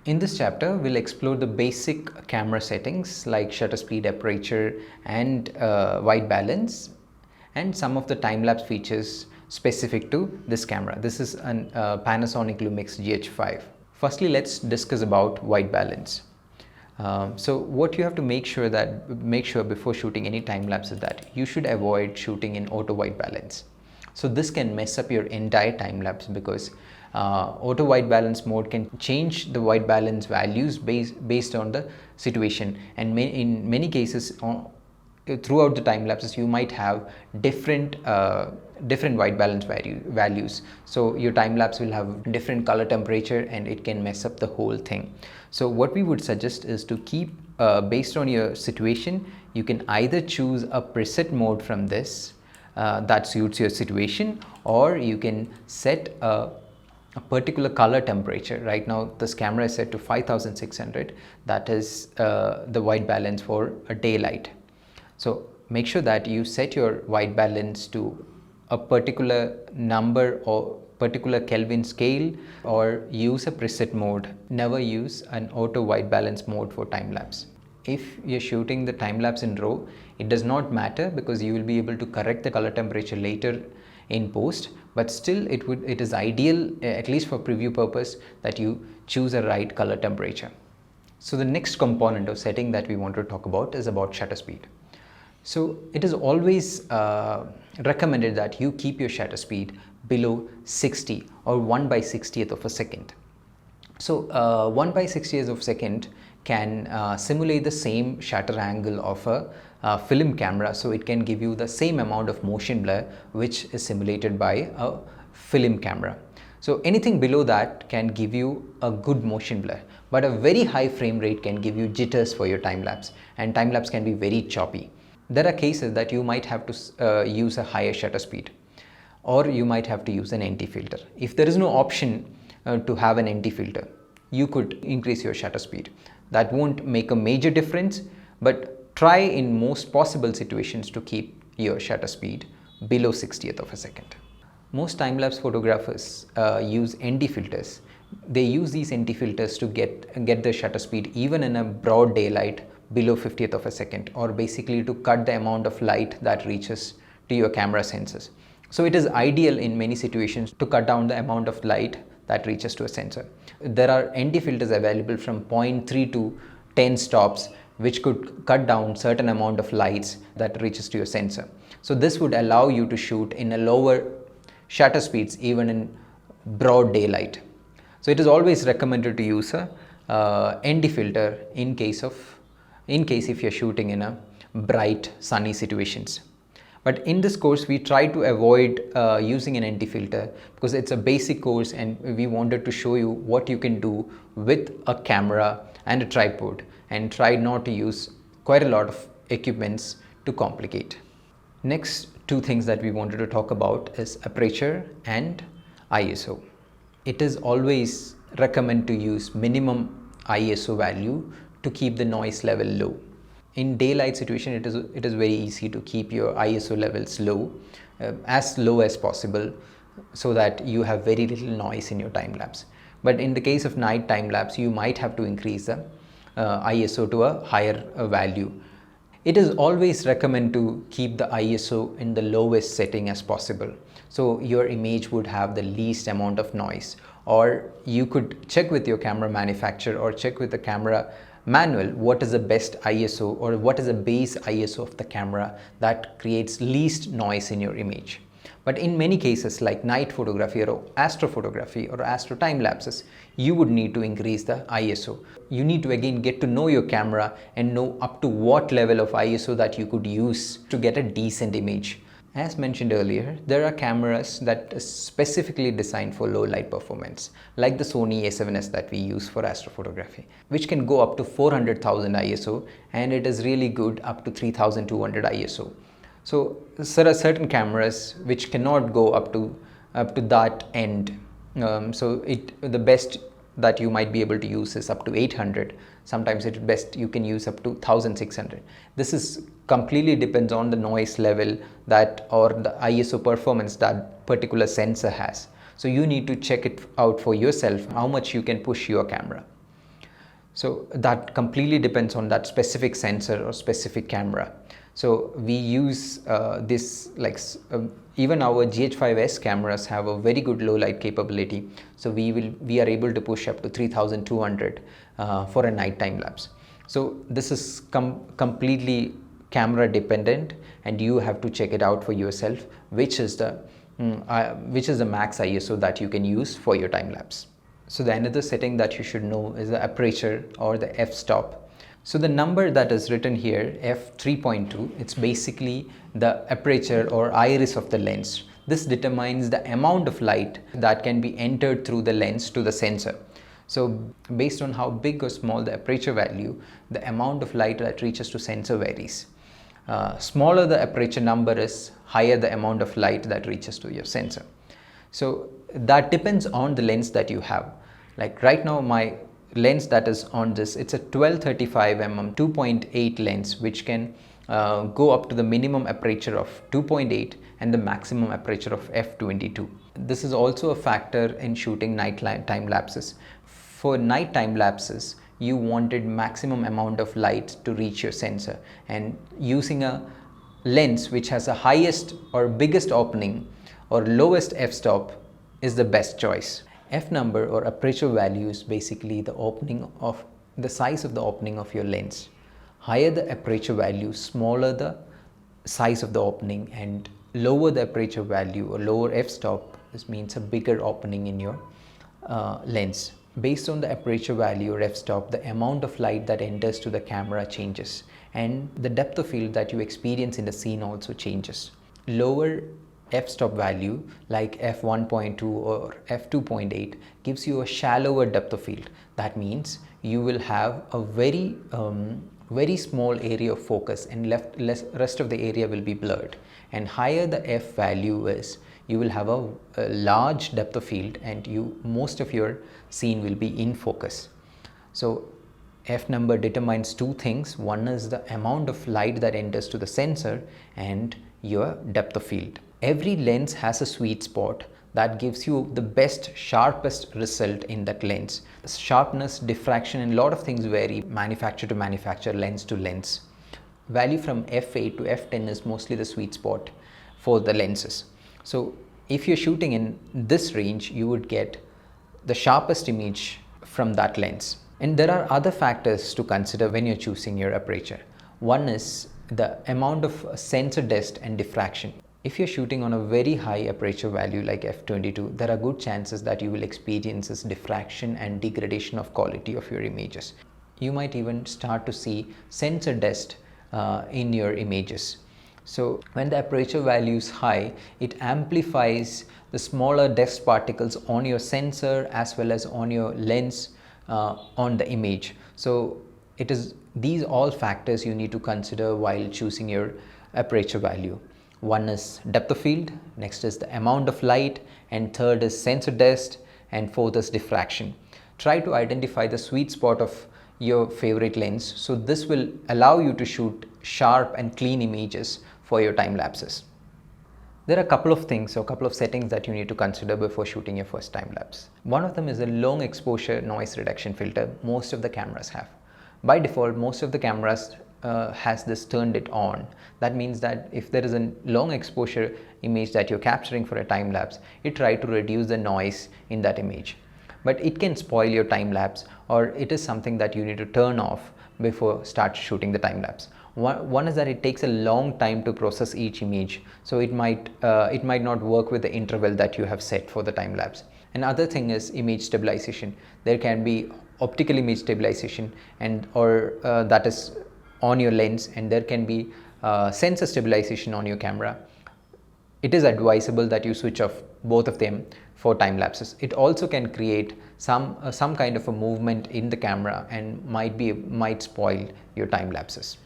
In this chapter, we'll explore the basic camera settings like shutter speed, aperture, and white balance, and some of the time-lapse features specific to this camera. This is a Panasonic Lumix GH5. Firstly, let's discuss about white balance. So what you have to make sure before shooting any time lapse is that you should avoid shooting in auto white balance. So this can mess up your entire time lapse because auto white balance mode can change the white balance values based on the situation, and in many cases throughout the time lapses you might have different white balance values. So your time lapse will have different color temperature and it can mess up the whole thing. So what we would suggest is to keep based on your situation, you can either choose a preset mode from this that suits your situation, or you can set a particular color temperature. Right now this camera is set to 5600, that is the white balance for a daylight. So make sure that you set your white balance to a particular number or particular Kelvin scale, or use a preset mode. Never use an auto white balance mode for time lapse. If you're shooting the time lapse in RAW, it does not matter because you will be able to correct the color temperature later in post, but still it is ideal, at least for preview purpose, that you choose a right color temperature. So the next component of setting that we want to talk about is about shutter speed. So it is always recommended that you keep your shutter speed below 60 or 1/60th of a second. So 1/60th of a second can simulate the same shutter angle of a film camera, so it can give you the same amount of motion blur which is simulated by a film camera. So anything below that can give you a good motion blur, but a very high frame rate can give you jitters for your time lapse, and time lapse can be very choppy. There are cases that you might have to use a higher shutter speed, or you might have to use an NT filter. If there is no option to have an NT filter, you could increase your shutter speed. That won't make a major difference, but try in most possible situations to keep your shutter speed below 60th of a second. Most time-lapse photographers use ND filters. They use these ND filters to get the shutter speed even in a broad daylight below 50th of a second, or basically to cut the amount of light that reaches to your camera sensors. So it is ideal in many situations to cut down the amount of light that reaches to a sensor. There are ND filters available from 0.3 to 10 stops, which could cut down certain amount of lights that reaches to your sensor. So this would allow you to shoot in a lower shutter speeds even in broad daylight. So it is always recommended to use a ND filter in case if you're shooting in a bright sunny situations. But in this course we try to avoid using an ND filter because it's a basic course, and we wanted to show you what you can do with a camera and a tripod, and try not to use quite a lot of equipments to complicate. Next two things that we wanted to talk about is aperture and ISO. It is always recommended to use minimum ISO value to keep the noise level low. In daylight situation, it is very easy to keep your ISO levels low, as low as possible, so that you have very little noise in your time lapse. But in the case of night time lapse, you might have to increase the ISO to a higher value. It is always recommended to keep the ISO in the lowest setting as possible, so your image would have the least amount of noise. Or you could check with your camera manufacturer or check with the camera manual what is the best ISO or what is the base ISO of the camera that creates least noise in your image. But in many cases like night photography or astrophotography or astro time lapses, you would need to increase the ISO. You need to again get to know your camera and know up to what level of ISO that you could use to get a decent image. As mentioned earlier, there are cameras that are specifically designed for low light performance, like the Sony A7S that we use for astrophotography, which can go up to 400,000 ISO, and it is really good up to 3200 ISO. So there are certain cameras which cannot go up to that end. The best that you might be able to use is up to 800. Sometimes it's best you can use up to 1600. This is completely depends on the noise level that or the ISO performance that particular sensor has. So you need to check it out for yourself how much you can push your camera. So that completely depends on that specific sensor or specific camera. So we use this even our GH5S cameras have a very good low light capability. So we are able to push up to 3200 for a night time lapse. So this is completely camera dependent, and you have to check it out for yourself, which is the max ISO that you can use for your time lapse. So the another setting that you should know is the aperture or the f-stop. So the number that is written here, f3.2, it's basically the aperture or iris of the lens. This determines the amount of light that can be entered through the lens to the sensor. So based on how big or small the aperture value, the amount of light that reaches to sensor varies. Smaller the aperture number is, higher the amount of light that reaches to your sensor. So that depends on the lens that you have. Like right now my lens that is on this, it's a 1235mm 2.8 lens, which can go up to the minimum aperture of 2.8 and the maximum aperture of f22. This is also a factor in shooting night time lapses. For night time lapses, you wanted maximum amount of light to reach your sensor, and using a lens which has the highest or biggest opening or lowest f-stop is the best choice. F number or aperture value is basically the size of the opening of your lens. Higher the aperture value, smaller the size of the opening, and lower the aperture value or lower f-stop, this means a bigger opening in your lens. Based on the aperture value or f-stop, the amount of light that enters to the camera changes, and the depth of field that you experience in the scene also changes. Lower f-stop value like f1.2 or f2.8 gives you a shallower depth of field. That means you will have a very small area of focus, and rest of the area will be blurred. And higher the f value is, you will have a large depth of field, and most of your scene will be in focus. So f number determines two things. One is the amount of light that enters to the sensor and your depth of field. Every lens has a sweet spot that gives you the best, sharpest result in that lens. Sharpness, diffraction, and a lot of things vary manufacturer to manufacturer, lens to lens. Value from f8 to f10 is mostly the sweet spot for the lenses. So if you're shooting in this range, you would get the sharpest image from that lens. And there are other factors to consider when you're choosing your aperture. One is the amount of sensor depth and diffraction. If you're shooting on a very high aperture value like f22, there are good chances that you will experience this diffraction and degradation of quality of your images. You might even start to see sensor dust in your images. So when the aperture value is high, it amplifies the smaller dust particles on your sensor as well as on your lens on the image. So it is these all factors you need to consider while choosing your aperture value. One is depth of field, next is the amount of light, and third is sensor dust, and fourth is diffraction. Try to identify the sweet spot of your favorite lens, so this will allow you to shoot sharp and clean images for your time lapses. There are a couple of things or couple of settings that you need to consider before shooting your first time lapse. One of them is a long exposure noise reduction filter. Most of the cameras have. By default, most of the cameras has this turned it on. That means that if there is a long exposure image that you're capturing for a time lapse, it try to reduce the noise in that image. But it can spoil your time lapse, or it is something that you need to turn off before start shooting the time lapse. One is that it takes a long time to process each image, so it might not work with the interval that you have set for the time lapse. Another thing is image stabilization. There can be optical image stabilization or that is on your lens, and there can be sensor stabilization on your camera. It is advisable that you switch off both of them for time lapses. It also can create some kind of a movement in the camera and might spoil your time lapses.